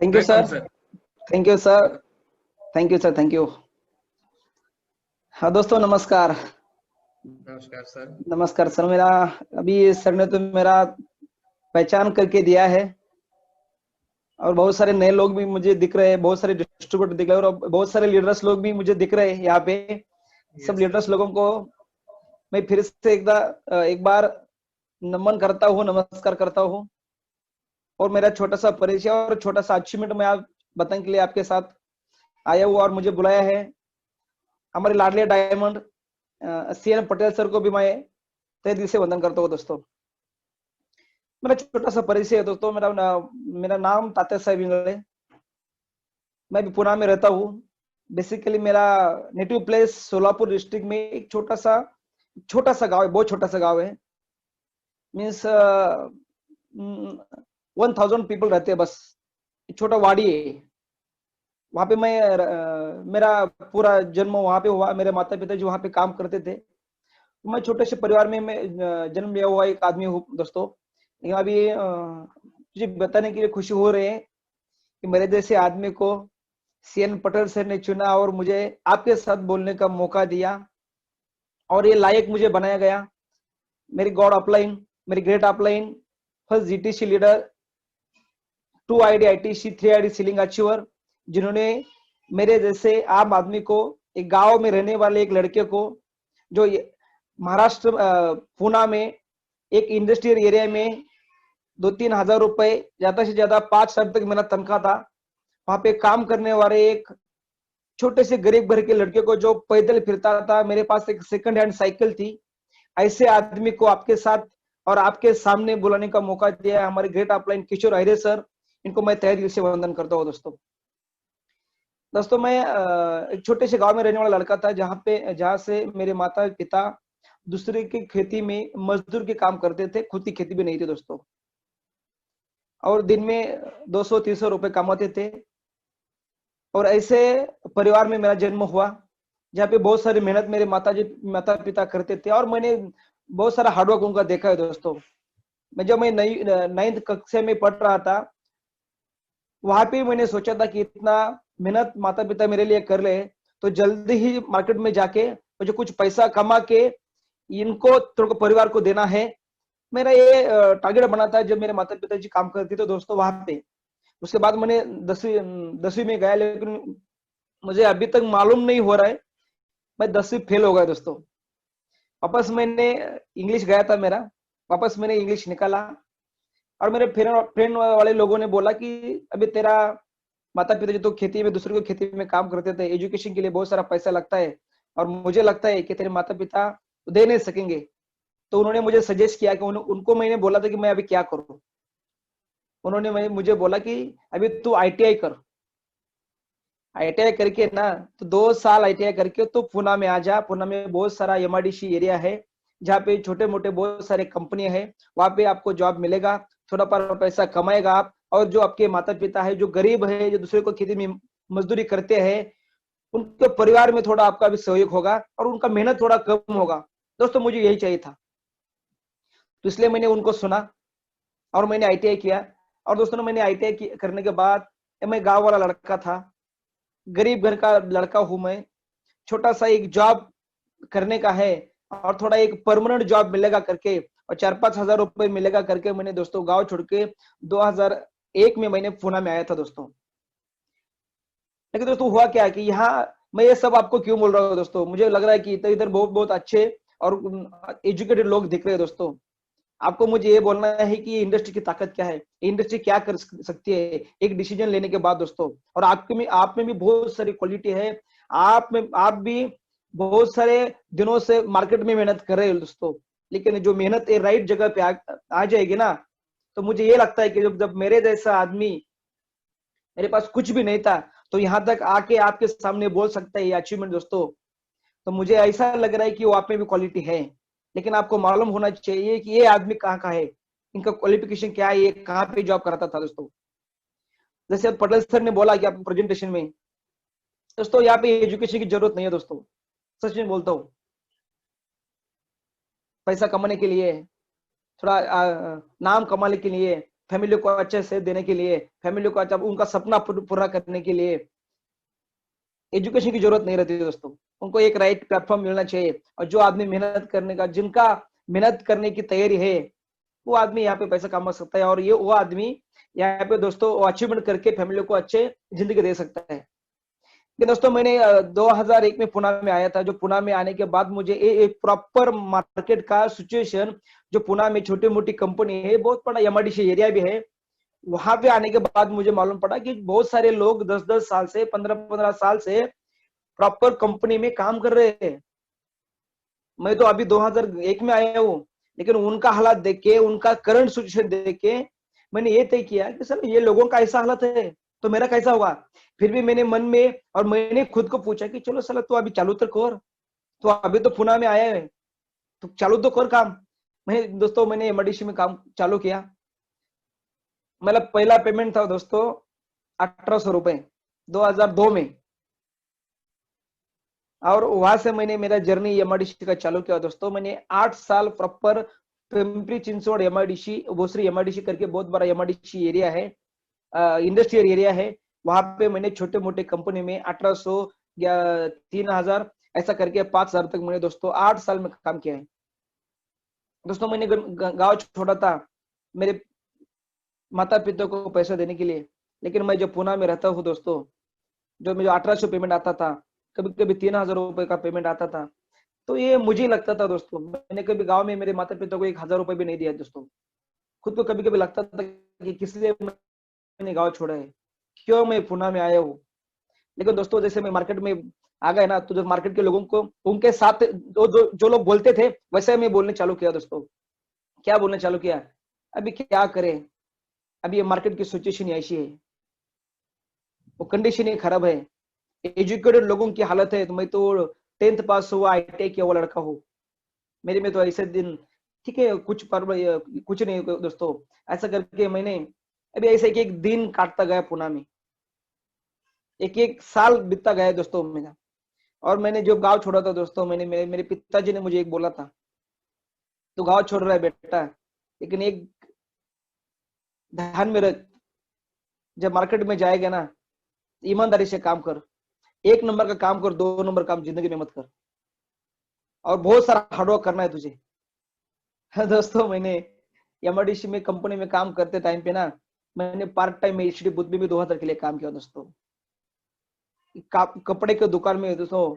Thank you welcome sir. Sir. Thank you sir. Thank you sir. Thank you. हाँ दोस्तों, नमस्कार। नमस्कार sir. नमस्कार सर। मेरा अभी सर ने तो मेरा पहचान करके दिया है, और बहुत सारे नए लोग भी मुझे दिख रहे हैं, बहुत सारे डिस्ट्रीब्यूटर दिख रहे हैं, और बहुत सारे लीडर्स लोग भी मुझे दिख रहे हैं यहाँ पे। सब यस सर। लीडर्स लोगों को मैं फिर से एक बार नमन करता हूँ, नमस्कार करता हूँ। और मेरा छोटा सा परिचय और छोटा सा अचीवमेंट मैं आप बताने के लिए आपके साथ आया हुआ, और मुझे बुलाया है हमारे लाडले डायमंड CN पटेल सर को भी मैं तहे दिल से वंदन करता हूँ दोस्तों। मेरा छोटा सा परिचय है दोस्तों। मेरा नाम तात्या साहेब इंगळे। मैं भी पुणे में रहता हूँ। बेसिकली मेरा नेटिव प्लेस सोलापुर डिस्ट्रिक्ट में एक छोटा सा गांव है, बहुत छोटा सा गांव है। मीन्स 1000 पीपल रहते हैं बस। एक छोटा वाड़ी है। वहां पे मेरा पूरा जन्म वहां पे हुआ। मेरे माता पिता जी वहां पे काम करते थे। मैं छोटे से परिवार में मैं जन्म लिया हुआ एक आदमी हूँ दोस्तों। लेकिन अभी मुझे बताने के लिए खुशी हो रही है कि मेरे जैसे आदमी को CN पटेल सर ने चुना और मुझे आपके साथ बोलने का मौका दिया, और ये लायक मुझे बनाया गया। मेरी गॉड अपलाइन, मेरी great upline, first GTC leader, 2 ID ITC, 3 ID ceiling achiever, जिन्होंने मेरे जैसे आम आदमी को, एक गांव में रहने वाले एक लड़के को, जो महाराष्ट्र पुणे में एक इंडस्ट्रियल एरिया में 2-3 हजार रुपए, ज्यादा से ज्यादा 5 साल तक मेरा तनख्वाह था, वहां पे काम करने वाले एक छोटे से गरीब घर के लड़के को जो पैदल फिरता था, मेरे पास एक सेकंड हैंड साइकिल थी, ऐसे आदमी को आपके साथ और आपके सामने बुलाने का मौका दिया हमारे ग्रेट अपलाइन किशोर अहिरे सर। इनको मैं तहे दिल से वंदन करता हूँ दोस्तों। दोस्तों, मैं एक छोटे से गांव में रहने वाला लड़का था, जहां से मेरे माता पिता दूसरे की खेती में मजदूर के काम करते थे, खुद की खेती भी नहीं थी दोस्तों। और दिन में 200-300 रुपए कमाते थे। और ऐसे परिवार में मेरा जन्म हुआ, जहाँ पे बहुत सारी मेहनत मेरे माता पिता करते थे, और मैंने बहुत सारा हार्डवर्क उनका देखा है दोस्तों। मैं 9th कक्षा में पढ़ रहा था, वहां पे मैंने सोचा था कि इतना मेहनत माता पिता मेरे लिए कर रहे हैं, तो जल्दी ही मार्केट में जाके मुझे कुछ पैसा कमा के इनको थोड़ा परिवार को देना है। मेरा ये टारगेट बना था जब मेरे माता पिता जी काम करते थे दोस्तों वहां पे। उसके बाद मैंने 10वीं में गया, लेकिन मुझे अभी तक मालूम नहीं हो रहा है, मैं 10वीं फेल हो गया दोस्तों। वापस मैंने इंग्लिश गया था मेरा, वापस मैंने इंग्लिश निकाला, और मेरे फ्रेंड वाले लोगों ने बोला कि अभी तेरा माता पिता जी तो खेती में, दूसरे को खेती में काम करते थे, एजुकेशन के लिए बहुत सारा पैसा लगता है, और मुझे लगता है कि तेरे माता पिता दे नहीं सकेंगे। तो उन्होंने मुझे सजेस्ट किया कि उनको मैंने बोला था कि मैं अभी क्या करूं। उन्होंने मुझे बोला कि अभी तू ITI कर। ITI करके ना, तो 2 साल ITI करके तो पुणे में आ जा। पुणे में बहुत सारा MIDC एरिया है, जहाँ पे छोटे मोटे बहुत सारे कंपनी है, वहां पे आपको जॉब मिलेगा, थोड़ा पर पैसा कमाएगा आप। और जो आपके माता पिता है, जो गरीब है, जो दूसरे को खेती में मजदूरी करते हैं, उनके परिवार में थोड़ा आपका भी सहयोग होगा, और उनका मेहनत थोड़ा कम होगा। दोस्तों, मुझे यही चाहिए था, तो इसलिए मैंने उनको सुना, और मैंने ITI किया। और दोस्तों, मैंने ITI करने के बाद, मैं गांव वाला लड़का था, गरीब घर का लड़का हूं मैं, छोटा सा एक जॉब करने का है, और थोड़ा एक परमानेंट जॉब मिलेगा करके, और 4-5 हजार रुपए मिलेगा करके, मैंने दोस्तों गांव छोड़ के 2001 में मैंने पुणे में आया था दोस्तों। लेकिन दोस्तों, हुआ क्या कि यहाँ, मैं ये सब आपको क्यों बोल रहा हूँ दोस्तों, मुझे लग रहा है कि इधर इधर बहुत बहुत अच्छे और एजुकेटेड लोग दिख रहे हैं दोस्तों। आपको मुझे ये बोलना है कि ये इंडस्ट्री की ताकत क्या है, इंडस्ट्री क्या कर सकती है एक डिसीजन लेने के बाद दोस्तों। और आप में भी बहुत सारी क्वालिटी है। आप भी बहुत सारे दिनों से मार्केट में मेहनत कर रहे हो दोस्तों। लेकिन जो मेहनत राइट जगह पे आ जाएगी ना, तो मुझे ये लगता है कि जब मेरे जैसा आदमी, मेरे पास कुछ भी नहीं था, तो यहाँ तक आके आपके सामने बोल सकता है ये अचीवमेंट दोस्तों, तो मुझे ऐसा लग रहा है कि वो आप में भी क्वालिटी है। लेकिन आपको मालूम होना चाहिए कि ये आदमी कहाँ का है, इनका क्वालिफिकेशन क्या है, ये कहाँ पे जॉब करता था दोस्तों। जैसे पटेल सर ने बोला कि आपको प्रेजेंटेशन में, दोस्तों यहाँ पे एजुकेशन की जरूरत नहीं है दोस्तों। सच में बोलता हूँ, पैसा कमाने के लिए, थोड़ा नाम कमाने के लिए, फैमिली को अच्छे से देने के लिए, फैमिली को अच्छा उनका सपना पूरा करने के लिए एजुकेशन की जरूरत नहीं रहती दोस्तों। उनको एक राइट प्लेटफॉर्म मिलना चाहिए, और जो आदमी मेहनत करने का, जिनका मेहनत करने की तैयारी है, वो आदमी यहाँ पे पैसा कमा सकता है, और ये वो आदमी यहाँ पे दोस्तों अचीवमेंट करके फैमिली को अच्छे जिंदगी दे सकता है। कि दोस्तों मैंने 2001 में पुणे में आया था। जो पुणे में आने के बाद मुझे एक प्रॉपर मार्केट का सिचुएशन, जो पुणे में छोटी मोटी कंपनी है, बहुत बड़ा एमआईडीसी एरिया भी है, वहां पे आने के बाद मुझे मालूम पड़ा कि बहुत सारे लोग 10-10 साल से, 15-15 साल से प्रॉपर कंपनी में काम कर रहे हैं। मैं तो अभी 2001 में आया हूँ, लेकिन उनका हालात देख के, उनका करंट सिचुएशन देख के मैंने ये तय किया कि सर ये लोगों का ऐसा हालत है तो मेरा कैसा होगा। फिर भी मैंने मन में और मैंने खुद को पूछा कि चलो साला तू अभी चालू तो कर, तो अभी तो पुणे में आया है तो चालू तो कर काम। मैंने एमआईडीसी में काम चालू किया। मेरा पहला पेमेंट था दोस्तों 1800 रुपए 2002 में, और वहां से मैंने मेरा जर्नी एमआईडीसी का चालू किया दोस्तों। मैंने 8 साल प्रॉपर पिंपरी चिंचवड एमआईडीसी, भोसरी एमआईडीसी करके बहुत बड़ा एमआईडीसी एरिया है, इंडस्ट्रियल एरिया है। वहां पे मैंने छोटे मोटे कंपनी में 1800 या 3000 ऐसा करके 5000 तक मैंने दोस्तों 8 साल में काम किया है दोस्तों। मैंने गांव छोड़ा था मेरे माता पिता को पैसा देने के लिए, लेकिन मैं जब पुणे में रहता हूँ दोस्तों, जो मुझे 1800 पेमेंट आता था, कभी कभी 3000 रुपए का पेमेंट आता था, तो ये मुझे लगता था दोस्तों, मैंने कभी गांव में मेरे माता पिता को 1000 रुपए भी नहीं दिया दोस्तों। खुद को कभी कभी लगता था कि किस लिए मैंने गांव छोड़ा है, क्यों मैं पुणे में आया हूँ। लेकिन दोस्तों जैसे मैं मार्केट में आ गए ना, तो जो मार्केट के लोगों को, उनके साथ जो लोग बोलते थे वैसे मैं बोलने चालू किया दोस्तों। क्या बोलने चालू किया, अभी क्या करें, अभी ये मार्केट की सिचुएशन ऐसी है, वो कंडीशन ही खराब है, एजुकेटेड लोगों की हालत है। तो मैं तो 10th पास हुआ, आईटीआई किया हुआ लड़का हूँ, मेरे में तो ऐसे दिन ठीक है, कुछ नहीं दोस्तों। ऐसा करके मैंने अभी ऐसे एक एक दिन काटता गया पुणे में, एक एक साल बीतता गया दोस्तों मेरा। और मैंने जब गांव छोड़ा था दोस्तों, मेरे पिताजी ने मुझे एक बोला था, तो गांव छोड़ रहा है बेटा, लेकिन एक ध्यान में रख, जब मार्केट में जाएगा ना, ईमानदारी से काम कर, 1 नंबर का काम कर, 2 नंबर काम जिंदगी में मत कर, और बहुत सारा हार्डवर्क करना है तुझे। दोस्तों मैंने एमआईडीसी में कंपनी में काम करते टाइम पे ना, मैंने पार्ट टाइम में एचडी बुद्ध में भी 2000 के लिए काम किया दोस्तों। कपड़े के दुकान में दोस्तों,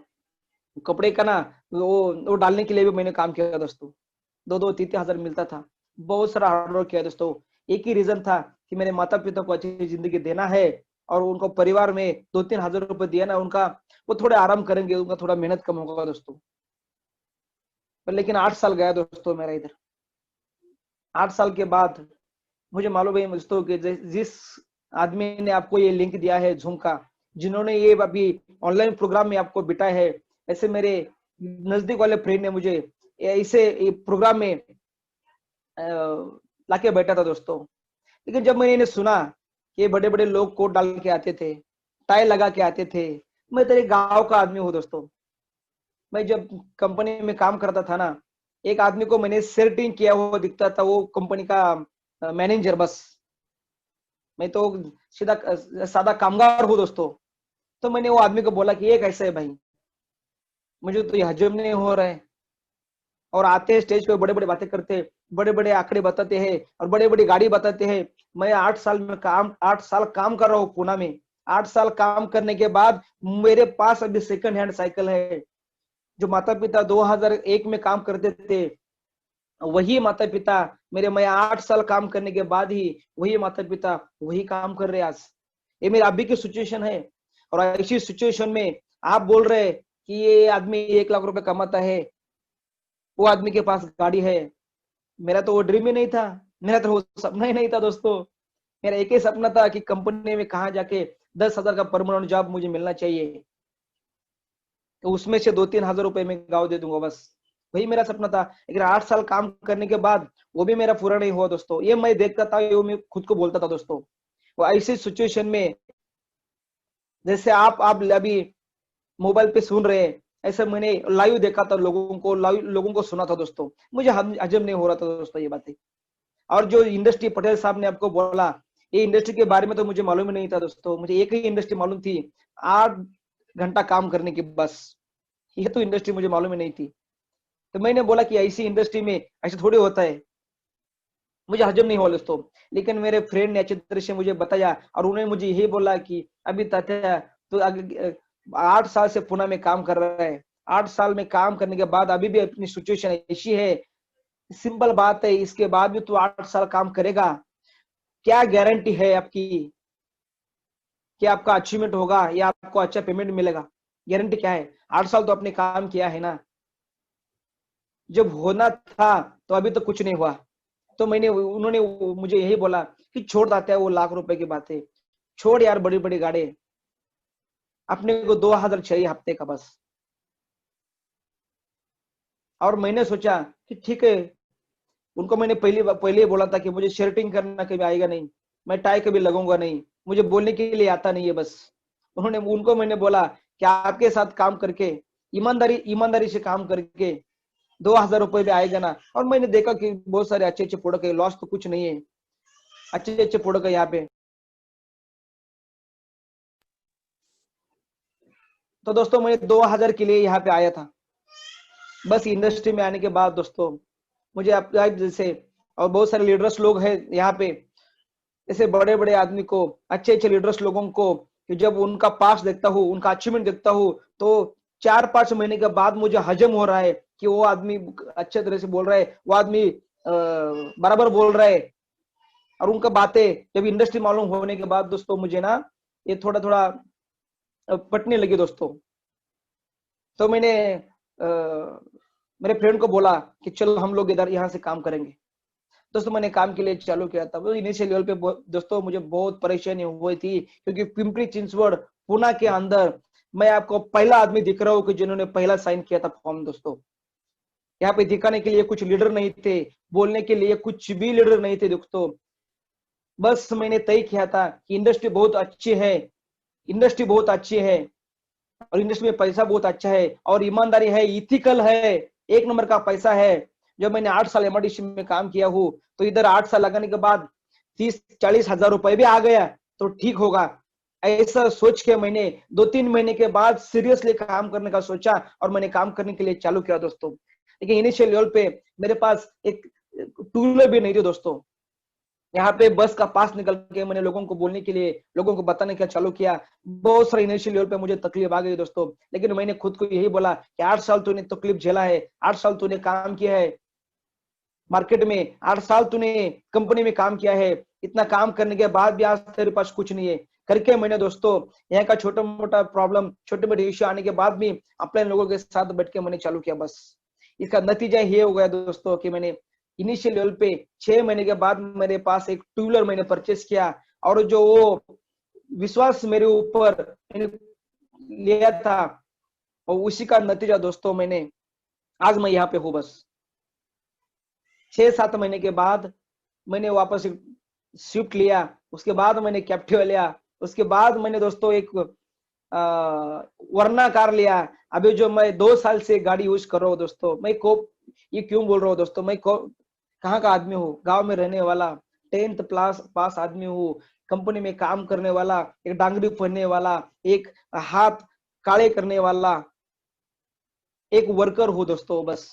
कपड़े का ना वो डालने के लिए भी मैंने काम किया दोस्तों। 2-3 हजार मिलता था, बहुत सारा हार्डवर्क किया दोस्तों। एक ही रीजन था कि मेरे माता पिता को अच्छी जिंदगी देना है, और उनको परिवार में 2-3 हजार रुपए दिया ना, उनका वो थोड़े आराम करेंगे, उनका थोड़ा मेहनत कम होगा दोस्तों। पर लेकिन 8 साल गया दोस्तों मेरा इधर। 8 साल के बाद मुझे मालूम है दोस्तों कि जिस आदमी ने आपको ये लिंक दिया है जूम का, जिन्होंने ये अभी ऑनलाइन प्रोग्राम में आपको बिठाया है, ऐसे मेरे नजदीक वाले फ्रेंड ने मुझे इसे प्रोग्राम में लाके बैठा था दोस्तों। लेकिन जब मैंने इन्हें सुना कि बड़े बड़े लोग कोट डाल के आते थे, टाई लगा के आते थे, मैं तेरे गांव का आदमी हूँ दोस्तों। मैं जब कंपनी में काम करता था ना, एक आदमी को मैंने सेटिंग किया हुआ दिखता था, वो कंपनी का मैनेजर, बस मैं तो सीधा सादा कामगार हूँ दोस्तों। तो मैंने वो आदमी को बोला कि ये कैसे है भाई, मुझे तो ये हजम नहीं हो रहा है। और आते हैं स्टेज पे, बड़े बड़े बातें करते, बड़े बड़े आंकड़े बताते हैं, और बड़े बड़ी गाड़ी बताते हैं। मैं 8 साल काम कर रहा हूँ पुणे में। 8 साल काम करने के बाद मेरे पास अभी सेकंड हैंड साइकिल है। जो माता पिता 2001 में काम करते थे, वही माता पिता मेरे, मैं 8 साल काम करने के बाद ही वही माता पिता वही काम कर रहे आज। ये मेरे अभी की सिचुएशन है। और ऐसी सिचुएशन में आप बोल रहे कि ये आदमी 1 लाख रुपए कमाता है, वो आदमी के पास गाड़ी है। मेरा तो वो ड्रीम ही नहीं था, मेरा तो वो सपना ही नहीं था दोस्तों। मेरा एक ही सपना था कि कंपनी में कहा जाके 10,000 का परमानेंट जॉब मुझे मिलना चाहिए, तो उसमें से 2-3 हजार रुपए में गाँव दे दूंगा, बस वही मेरा सपना था। लेकिन 8 साल काम करने के बाद वो भी मेरा पूरा नहीं हुआ दोस्तों। ये मैं देखता था, ये मैं खुद को बोलता था दोस्तों। वो ऐसी सिचुएशन में, जैसे आप अभी मोबाइल पे सुन रहे हैं, ऐसे मैंने लाइव देखा था, लोगों को सुना था दोस्तों। मुझे हजम नहीं हो रहा था दोस्तों ये बातें। और जो इंडस्ट्री पटेल साहब ने आपको बोला, ये इंडस्ट्री के बारे में तो मुझे मालूम ही नहीं था दोस्तों। मुझे एक ही इंडस्ट्री मालूम थी, 8 घंटा काम करने की बस। ये तो इंडस्ट्री मुझे मालूम ही नहीं थी। तो मैंने बोला कि ऐसी इंडस्ट्री में ऐसे थोड़ी होता है, मुझे हजम नहीं हुआ दोस्तों। लेकिन मेरे फ्रेंड ने अच्छी तरह से मुझे बताया और उन्होंने मुझे यही बोला कि अभी तात्या तो 8 साल से पुणे में काम कर रहा है, 8 साल में काम करने के बाद अभी भी अपनी सिचुएशन ऐसी है, सिंपल बात है, इसके बाद भी तू 8 साल काम करेगा, क्या गारंटी है आपकी कि आपका अचीवमेंट होगा या आपको अच्छा पेमेंट मिलेगा? गारंटी क्या है? 8 साल तो आपने काम किया है ना, जब होना था तो अभी तो कुछ नहीं हुआ। तो उन्होंने मुझे यही बोला कि छोड़ देते हैं वो लाख रुपए की बातें, छोड़ यार बड़ी बड़ी गाड़ी, अपने को 2000 चाहिए हफ्ते का बस। और मैंने सोचा कि ठीक है, उनको मैंने पहले ही बोला था कि मुझे शर्टिंग करना कभी आएगा नहीं, मैं टाई कभी लगूंगा नहीं, मुझे बोलने के लिए आता नहीं है बस। उनको मैंने बोला कि आपके साथ काम करके, ईमानदारी ईमानदारी से काम करके 2000 रुपए भी आएगा ना। और मैंने देखा कि बहुत सारे अच्छे अच्छे प्रोडक्ट है, लॉस तो कुछ नहीं है, अच्छे अच्छे प्रोडक्ट है यहाँ पे। तो दोस्तों मैं 2000 के लिए यहाँ पे आया था। बस इंडस्ट्री में आने के बाद दोस्तों मुझे आप जैसे और बहुत सारे लीडर्स लोग हैं यहाँ पे, ऐसे बड़े बड़े आदमी को, अच्छे अच्छे लीडर्स लोगों को, कि जब उनका पास देखता हूँ, उनका अचीवमेंट देखता हूँ, तो 4-5 महीने के बाद मुझे हजम हो रहा है कि वो आदमी अच्छे तरह से बोल रहा है, वो आदमी बराबर बोल रहा है। और उनका बातें जब इंडस्ट्री मालूम होने के बाद दोस्तों मुझे ना ये थोड़ा थोड़ा पटने लगी दोस्तों। तो मैंने मेरे फ्रेंड को बोला कि चलो हम लोग इधर यहाँ से काम करेंगे। दोस्तों मैंने काम के लिए चालू किया था। वो इनिशियल लेवल पे दोस्तों मुझे बहुत परेशानी हुई थी, क्योंकि पिंपरी चिंचवड़ पुणे के अंदर मैं आपको पहला आदमी दिख रहा हूँ कि जिन्होंने पहला साइन किया था फॉर्म दोस्तों। यहाँ पे दिखाने के लिए कुछ लीडर नहीं थे, बोलने के लिए कुछ भी लीडर नहीं थे दोस्तों। बस मैंने तय किया था कि इंडस्ट्री बहुत अच्छी है, इंडस्ट्री बहुत अच्छी है, और इंडस्ट्री में पैसा बहुत अच्छा है, और ईमानदारी है, इथिकल है, एक नंबर का पैसा है। जब मैंने 8 साल एमआरडीसी में काम किया हूँ, तो इधर 8 साल लगाने के बाद 30-40 हजार रुपए भी आ गया तो ठीक होगा, ऐसा सोच के मैंने 2-3 महीने के बाद सीरियसली काम करने का सोचा और मैंने काम करने के लिए चालू किया दोस्तों। लेकिन इनिशियल लेवल पे मेरे पास एक टू व्हीलर भी नहीं थी दोस्तों। यहाँ पे बस का पास निकल के मैंने लोगों को बोलने के लिए, लोगों को बताने का चालू किया। बहुत सारे इनिशियल लेवल पे मुझे तकलीफ आ गई दोस्तों, लेकिन मैंने खुद को यही बोला कि 8 साल तूने तकलीफ झेला है, 8 साल तूने काम किया है मार्केट में, 8 साल तूने कंपनी में काम किया है, इतना काम करने के बाद भी आज तेरे पास कुछ नहीं है करके मैंने दोस्तों यहाँ का छोटा मोटा प्रॉब्लम, छोटे मोटे इश्यू आने के बाद भी अपने लोगों के साथ बैठ के मैंने चालू किया। बस इसका नतीजा ये हो गया दोस्तों कि मैंने इनिशियल लेवल पे 6 महीने के बाद मेरे पास एक टू व्हीलर मैंने परचेस किया, और जो वो विश्वास मेरे ऊपर मैंने लिया था, और उसी का नतीजा दोस्तों मैंने आज मैं यहाँ पे हूँ। बस 6-7 महीने के बाद मैंने वापस स्विफ्ट लिया, उसके बाद मैंने कैप्टिवा लिया, उसके बाद मैंने दोस्तों एक वरना कार लिया। अभी जो मैं 2 साल से गाड़ी यूज कर रहा हूँ दोस्तों, मैं को ये क्यों बोल रहा हूँ दोस्तों, मैं कहाँ का आदमी हूँ, गांव में रहने वाला 10th क्लास पास आदमी हूँ, कंपनी में काम करने वाला, एक डांगरी पहनने वाला, एक हाथ काले करने वाला एक वर्कर हूँ दोस्तों। बस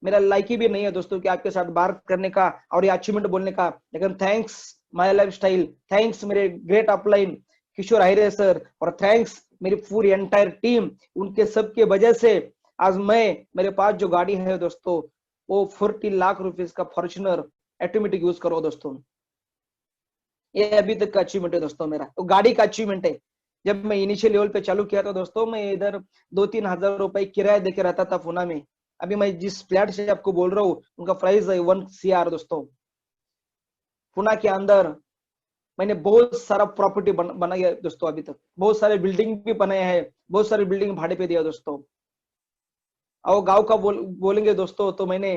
मेरा लाइक ही भी नहीं है दोस्तों कि आपके साथ बात करने का और ये अचीवमेंट बोलने का, लेकिन thanks my life style, thanks मेरे ग्रेट अपलाइन किशोर आहिरे सर, और थैंक्स मेरी पूरी एंटायर टीम, उनके सबके वजह से आज मेरे पास जो गाड़ी है दोस्तों वो 40 लाख रुपीस का फॉर्च्यूनर ऑटोमेटिक यूज करो दोस्तों। ये अभी तक का अचीवमेंट है दोस्तों, मेरा तो गाड़ी का अचीवमेंट है। जब मैं इनिशियल लेवल पे चालू किया था दोस्तों, मैं इधर 2-3 हजार रुपए किराया देके रहता था पुणे में। अभी मैं जिस फ्लैट से आपको बोल रहा हूँ उनका प्राइस है 1 CR दोस्तों। पुणे के अंदर मैंने बहुत सारा प्रॉपर्टी बनाया दोस्तों, अभी तक बहुत सारे बिल्डिंग भी बनाए हैं, बहुत सारे बिल्डिंग भाड़े पे दिया दोस्तों। और गांव का बोलेंगे दोस्तों तो मैंने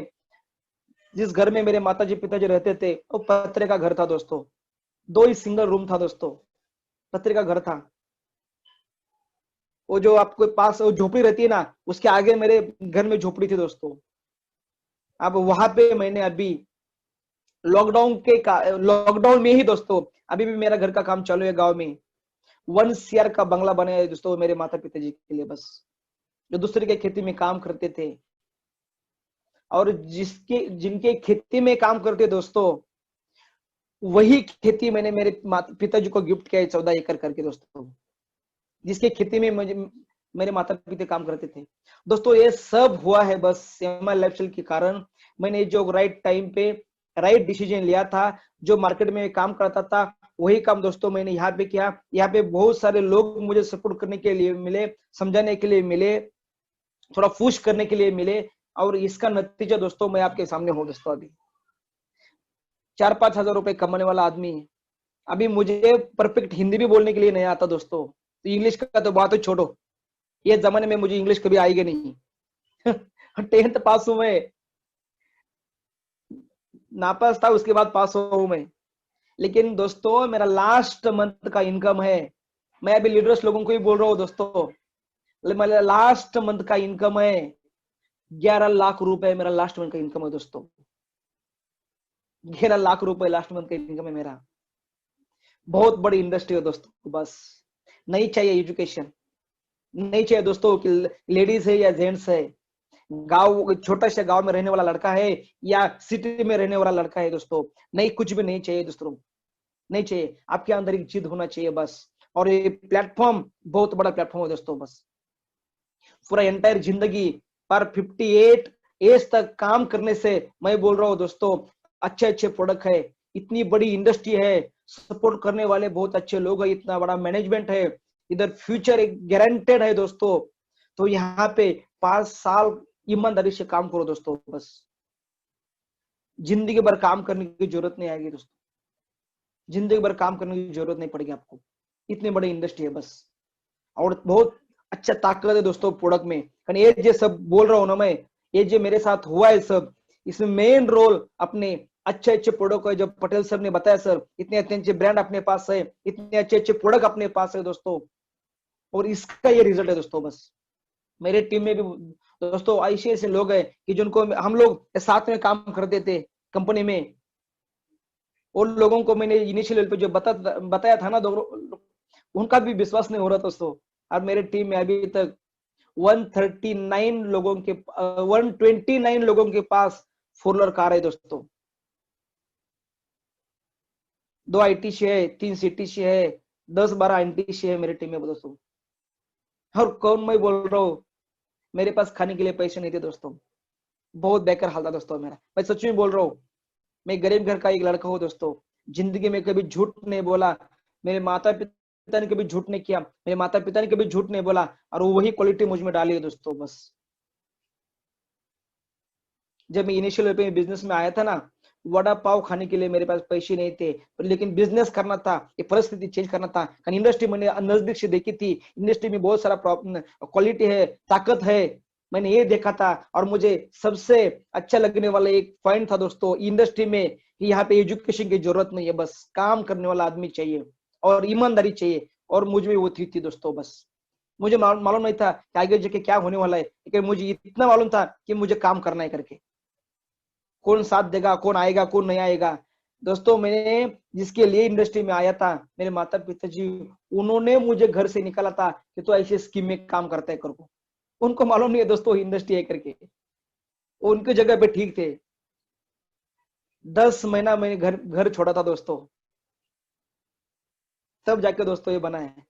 जिस घर में मेरे माताजी पिताजी रहते थे वो पत्रे का घर था दोस्तों, 2 ही सिंगल रूम था दोस्तों, पत्रे का घर था। वो जो आपके पास वो झोपड़ी रहती है ना, उसके आगे मेरे घर में झोपड़ी थी दोस्तों। अब वहां पे मैंने अभी लॉकडाउन में ही दोस्तों, अभी भी मेरा घर का काम चालू है गांव में। 1 CR का बंगला बने है दोस्तों मेरे माता पिता जी के लिए, बस जो दूसरे के खेती में काम करते थे, और जिसके जिनके खेती में काम करते दोस्तों, वही खेती मैंने मेरे पिताजी को गिफ्ट किया है 14 एकड़ करके दोस्तों, जिसके खेती में मुझे मेरे माता पिता काम करते थे दोस्तों। ये सब हुआ है बस एमआई लाइफस्टाइल के कारण। मैंने जो राइट टाइम पे राइट डिसीजन लिया था, जो मार्केट में काम करता था वही काम दोस्तों मैंने यहाँ पे किया। यहाँ पे बहुत सारे लोग मुझे सपोर्ट करने के लिए मिले, समझाने के लिए मिले, थोड़ा पुश करने के लिए मिले, और इसका नतीजा दोस्तों मैं आपके सामने हूँ दोस्तों। अभी 4-5 हजार रुपए कमाने वाला आदमी है। अभी मुझे परफेक्ट हिंदी भी बोलने के लिए नहीं आता दोस्तों, तो इंग्लिश का तो बात ही छोड़ो, ये जमाने में मुझे इंग्लिश कभी आएगी नहीं। 10th पास हूं मैं, नापास था उसके बाद पास हूं मैं। लेकिन दोस्तों मेरा लास्ट मंथ का इनकम है, मैं अभी लीडर्स लोगों को ही बोल रहा हूँ दोस्तों, मेरा लास्ट मंथ का इनकम है 11 लाख रुपए। मेरा लास्ट मंथ का इनकम है दोस्तों, 11 लाख रुपए लास्ट मंथ का इनकम है मेरा। बहुत बड़ी इंडस्ट्री है दोस्तों। बस नहीं चाहिए एजुकेशन, नहीं चाहिए दोस्तों कि लेडीज है या जेंट्स है, गांव छोटा सा गांव में रहने वाला लड़का है या सिटी में रहने वाला लड़का है दोस्तों, नहीं कुछ भी नहीं चाहिए दोस्तों, नहीं चाहिए। आपके अंदर एक जिद होना चाहिए बस। और ये प्लेटफॉर्म बहुत बड़ा प्लेटफॉर्म है दोस्तों। बस पूरा एंटायर जिंदगी पर 58 एज तक काम करने से मैं बोल रहा हूँ दोस्तों, अच्छे अच्छे प्रोडक्ट है, इतनी बड़ी इंडस्ट्री है, सपोर्ट करने वाले बहुत अच्छे लोग है, इतना बड़ा मैनेजमेंट है, इधर फ्यूचर एक गारंटेड है दोस्तों। तो यहाँ पे 5 साल ईमानदारी से काम करो दोस्तों, बस जिंदगी भर काम करने की जरूरत नहीं आएगी दोस्तों, जिंदगी भर काम करने की जरूरत नहीं पड़ेगी आपको, इतनी बड़ी इंडस्ट्री है बस। और बहुत अच्छा ताकत है दोस्तों प्रोडक्ट में। ये जो सब बोल रहा हूँ ना मैं, ये जो मेरे साथ हुआ है सब, इसमें मेन रोल अपने अच्छे अच्छे प्रोडक्ट है, जब पटेल सर ने बताया सर इतने अच्छे अच्छे ब्रांड अपने पास है, इतने अच्छे अच्छे प्रोडक्ट अपने पास है दोस्तों, और इसका ये रिजल्ट है दोस्तों। बस मेरे टीम में भी दोस्तों ऐसे ऐसे लोग हैं कि जिनको हम लोग साथ में काम करते थे कंपनी में, उन लोगों को मैंने इनिशियल लेवल पे जो बताया था ना, उनका भी विश्वास नहीं हो रहा दोस्तों। और मेरे टीम में अभी तक 139 लोगों के 129 लोगों के पास 4 व्हीलर कार है दोस्तों। 2 आईटीसी है, 3 सीटीसी है, 10-12 एनटीसी है मेरी टीम में दोस्तों। और कौन मैं बोल रहा हूँ, मेरे पास खाने के लिए पैसे नहीं थे दोस्तों, बहुत बेकार हाल था दोस्तों मेरा। मैं सच में बोल रहा हूँ, मैं गरीब घर का एक लड़का हूँ दोस्तों, जिंदगी में कभी झूठ नहीं बोला, मेरे माता पिता ने कभी झूठ नहीं किया, मेरे माता पिता ने कभी झूठ नहीं बोला, और वही क्वालिटी मुझ में डाली है दोस्तों। बस जब मैं इनिशियल पे बिजनेस में आया था ना, वड़ा पाव खाने के लिए मेरे पास पैसे नहीं थे, लेकिन बिजनेस करना था, ये परिस्थिति चेंज करना था। इंडस्ट्री मैंने नजदीक से देखी थी, इंडस्ट्री में बहुत सारा क्वालिटी है, ताकत है, मैंने ये देखा था। और मुझे सबसे अच्छा लगने वाला एक पॉइंट था दोस्तों इंडस्ट्री में, कि यहाँ पे एजुकेशन की जरूरत नहीं है, बस काम करने वाला आदमी चाहिए और ईमानदारी चाहिए, और मुझ में वो थी दोस्तों। बस मुझे मालूम नहीं था कि आगे जाके क्या होने वाला है, लेकिन मुझे इतना मालूम था कि मुझे काम करना है करके। कौन साथ देगा, कौन आएगा, कौन नहीं आएगा दोस्तों, मैंने जिसके लिए इंडस्ट्री में आया था, मेरे माता पिताजी, उन्होंने मुझे घर से निकाला था कि तो ऐसे स्कीम में काम करता है करको। उनको मालूम नहीं है दोस्तों इंडस्ट्री है करके, उनकी जगह पे ठीक थे। 10 महीना मैंने घर घर छोड़ा था दोस्तों, तब जाके दोस्तों ये बना है।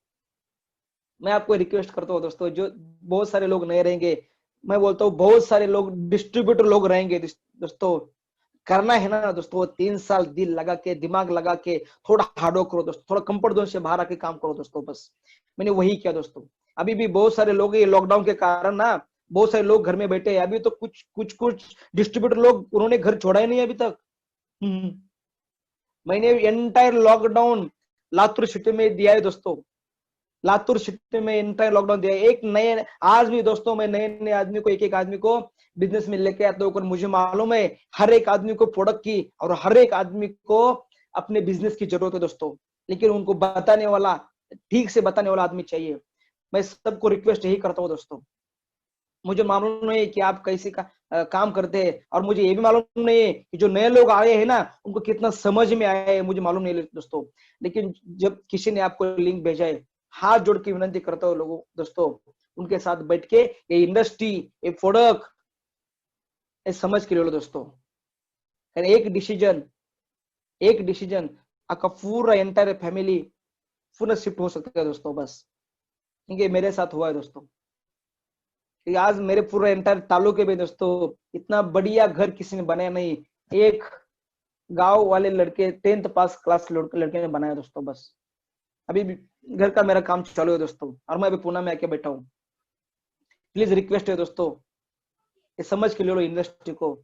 मैं आपको रिक्वेस्ट करता हूँ दोस्तों, जो बहुत सारे लोग नहीं रहेंगे, मैं बोलता हूँ बहुत सारे लोग डिस्ट्रीब्यूटर लोग रहेंगे दोस्तों, करना है ना दोस्तों, 3 साल दिल लगा के, दिमाग लगा के, थोड़ा हार्डवर्क करो दोस्तों, थोड़ा कंफर्ट जोन से बाहर आके काम करो दोस्तों। बस मैंने वही किया दोस्तों। अभी भी बहुत सारे लोग ये लॉकडाउन के कारण ना, बहुत सारे लोग घर में बैठे हैं। अभी तो कुछ डिस्ट्रीब्यूटर लोग उन्होंने घर छोड़ा ही नहीं अभी तक। मैंने एंटायर लॉकडाउन लातूर सिटी में दिया है दोस्तों, लातूर सिटी में एंटायर लॉकडाउन दिया है। एक नए आज भी दोस्तों मैं नए नए आदमी को, एक एक आदमी को बिजनेस में लेके आता हूँ। मुझे मालूम है हर एक आदमी को प्रोडक्ट की और हर एक आदमी को अपने बिजनेस की जरूरत है दोस्तों, लेकिन उनको बताने वाला, ठीक से बताने वाला आदमी चाहिए। मैं सबको रिक्वेस्ट यही करता हूँ दोस्तों, मुझे मालूम नहीं है कि आप कैसे काम करते हैं, और मुझे ये भी मालूम नहीं है कि जो नए लोग आए हैं ना उनको कितना समझ में आया है, मुझे मालूम नहीं है दोस्तों। लेकिन जब किसी ने आपको लिंक भेजा है, हाथ जोड़ के विनती करता हूँ लोगों दोस्तों, उनके साथ बैठ के ये इंडस्ट्री, ये प्रोडक्ट, ये समझ के ले लो दोस्तों। एक डिसीजन आपका पूरा एंटायर फैमिली पूरा शिफ्ट हो सकता है दोस्तों, बस। क्योंकि मेरे साथ हुआ है दोस्तों कि आज मेरे पूरे एंटायर तालुके में दोस्तों इतना बढ़िया घर किसी ने बनाया नहीं। एक गांव वाले लड़के 10th पास क्लास लड़के ने बनाया दोस्तों, बस। अभी भी घर का मेरा काम चालू है दोस्तों, और मैं अभी पुणे में आके बैठा हूँ। प्लीज रिक्वेस्ट है दोस्तों, ये समझ के ले लो इंडस्ट्री को,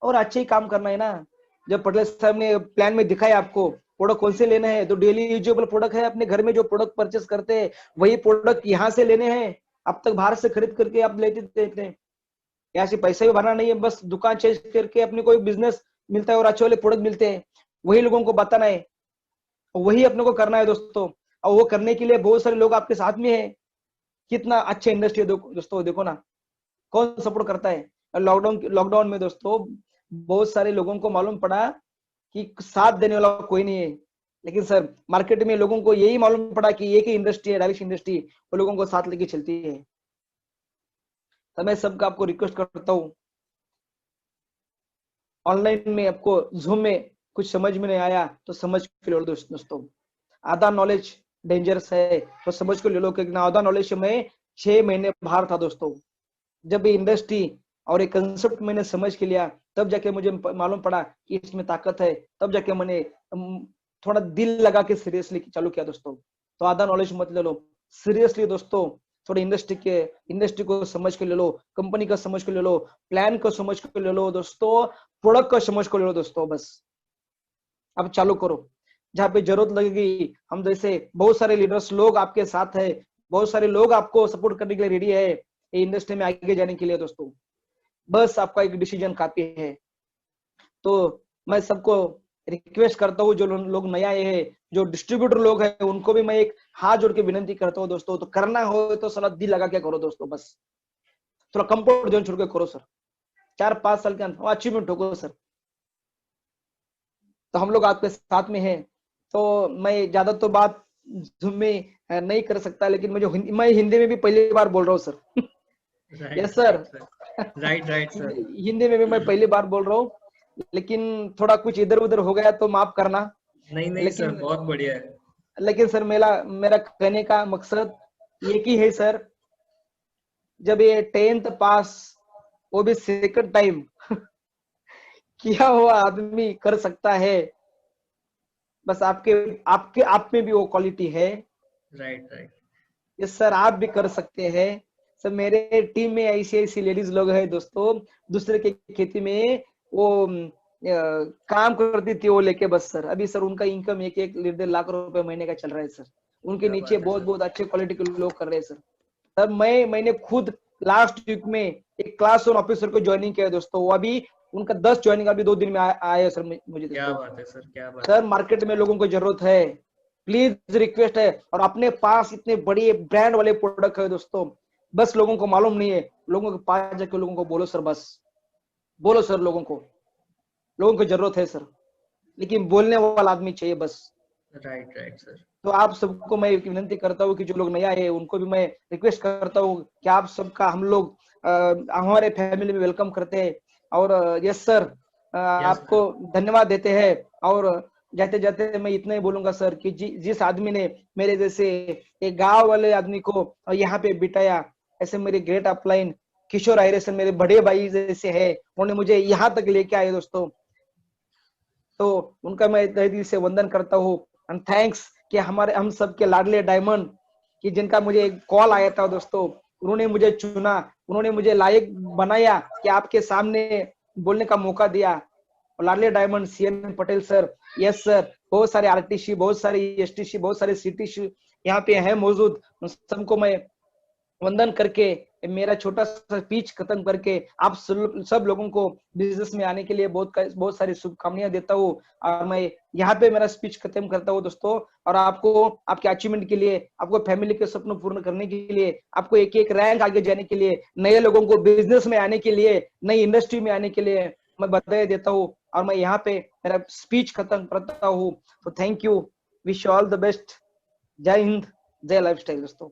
और अच्छे ही काम करना है ना। जब पटेल साहब ने प्लान में दिखाया आपको प्रोडक्ट कौन से लेने हैं, तो डेली यूजेबल प्रोडक्ट है, अपने घर में जो प्रोडक्ट परचेस करते हैं वही प्रोडक्ट यहाँ से लेने हैं। अब तक बाहर से खरीद करके आप लेते थे, यहाँ से पैसा भी भरना नहीं है, बस दुकान चेंज करके अपने कोई बिजनेस मिलता है और अच्छे वाले प्रोडक्ट मिलते हैं, वही लोगों को बताना है, वही अपने को करना है दोस्तों। और वो करने के लिए बहुत सारे लोग आपके साथ में है। कितना अच्छा इंडस्ट्री है दोस्तों, देखो ना कौन सपोर्ट करता है। लॉकडाउन में दोस्तों बहुत सारे लोगों को मालूम पड़ा कि साथ देने वाला कोई नहीं है, लेकिन सर मार्केट में लोगों को यही मालूम पड़ा कि एक ही इंडस्ट्री है, डायरेक्ट इंडस्ट्री, वो लोगों को साथ लेके चलती है। तो मैं सबका आपको रिक्वेस्ट करता हूँ, ऑनलाइन में आपको जूम में कुछ समझ में नहीं आया तो समझ के ले लो दोस्तों। आधा नॉलेज डेंजरस है, तो समझ को ले लो, क्योंकि आधा नॉलेज में 6 महीने बाहर था दोस्तों। जब ये इंडस्ट्री और एक कंसेप्ट मैंने समझ के लिया, तब जाके मुझे मालूम पड़ा कि इसमें ताकत है, तब जाके मैंने थोड़ा दिल लगा के सीरियसली चालू किया दोस्तों। तो आधा नॉलेज मत ले लो, सीरियसली दोस्तों थोड़ी इंडस्ट्री को समझ के ले लो, कंपनी का समझ के ले लो, प्लान को समझ के ले लो दोस्तों, प्रोडक्ट को समझ के ले लो दोस्तों, बस। अब चालू करो, जहाँ पे जरूरत लगेगी हम जैसे बहुत सारे लीडर्स लोग आपके साथ है, बहुत सारे लोग आपको सपोर्ट करने के लिए रेडी है ये इंडस्ट्री में आगे जाने के लिए दोस्तों। बस आपका एक डिसीजन काफी है। तो मैं सबको रिक्वेस्ट करता हूँ, जो लोग नया आए हैं, जो डिस्ट्रीब्यूटर लोग हैं, उनको भी मैं एक हाथ जोड़ के विनती करता हूँ दोस्तों, तो करना हो तो साला दिल लगा के करो दोस्तों, बस। थोड़ा कंफर्ट जोन छोड़ के करो सर, 4-5 साल के अंदर अचीवमेंट होगा सर। तो हम लोग आपके साथ में हैं। तो मैं ज्यादा तो बात जूम में नहीं कर सकता, लेकिन मैं हिंदी में भी पहली बार बोल रहा हूँ sir. Yes sir, right sir. Hindi में भी मैं पहली बार बोल रहा हूँ, लेकिन थोड़ा कुछ इधर उधर हो गया तो माफ करना। नहीं सर, बहुत बढ़िया है। लेकिन सर मेरा कहने का मकसद एक ही है सर, जब ये 10th पास, वो भी सेकंड टाइम किया हुआ आदमी कर सकता है, बस आपके आप में भी वो क्वालिटी है। राइट। यस सर, आप भी कर सकते हैं सर। मेरे टीम में ऐसी लेडीज लोग हैं दोस्तों, दूसरे के खेती में वो काम करती थी वो लेके, बस सर अभी सर उनका इनकम 1-1.5 लाख रुपए महीने का चल रहा है सर। उनके नीचे बहुत अच्छे क्वालिटी के लोग कर रहे हैं सर। सर मैंने खुद लास्ट वीक में एक क्लास 1 ऑफिसर को ज्वाइनिंग किया दोस्तों, वो अभी उनका 10 ज्वाइनिंग अभी 2 दिन में आया सर मुझे। क्या बात है सर, क्या बात सर मार्केट में लोगों को जरूरत है, प्लीज रिक्वेस्ट है। और अपने पास इतने बड़े ब्रांड वाले प्रोडक्ट है दोस्तों, बस लोगों को मालूम नहीं है। लोगों के पास जाके लोगों को बोलो सर, बस बोलो सर, लोगों को जरूरत है सर, लेकिन बोलने वाला आदमी चाहिए, बस। Right sir. तो आप सबको मैं विनती करता हूँ कि जो लोग नया है उनको भी मैं रिक्वेस्ट करता हूँ कि आप सबका हम लोग हमारे फैमिली में वेलकम करते हैं। और यस सर, आपको धन्यवाद देते हैं। और जाते जाते मैं इतना ही बोलूंगा सर कि जिस आदमी ने मेरे जैसे एक गांव वाले आदमी को यहाँ पे बिठाया, ऐसे मेरे ग्रेट अपलाइन किशोर आयरेसन मेरे बड़े भाई जैसे है, उन्होंने मुझे यहाँ तक लेके आए दोस्तों। तो उनका मैं तहे दिल से वंदन करता हूँ एंड थैंक्स कि हम सबके लाडले डायमंड कि जिनका मुझे एक कॉल आया था दोस्तों, उन्होंने मुझे चुना, उन्होंने मुझे लायक बनाया कि आपके सामने बोलने का मौका दिया। और लाडले diamond CN Patel sir, yes sir, बहुत सारे आरटीसी, बहुत सारे एसटीसी, बहुत सारे सीटीसी यहाँ पे हैं मौजूद। उन सबको मैं वंदन करके मेरा छोटा सा स्पीच खत्म करके आप सब लोगों को बिजनेस में आने के लिए बहुत सारी शुभकामनाएं देता हूँ। और मैं यहाँ पे मेरा स्पीच खत्म करता हूँ दोस्तों। और आपको आपके अचीवमेंट के लिए, आपको फैमिली के सपनों पूर्ण करने के लिए, आपको एक एक रैंक आगे जाने के लिए, नए लोगों को बिजनेस में आने के लिए, नई इंडस्ट्री में आने के लिए मैं बधाई देता हूँ। और मैं यहाँ पे मेरा स्पीच खत्म करता हूँ। तो thank you, wish you all the best. जय हिंद, जय लाइफस्टाइल दोस्तों।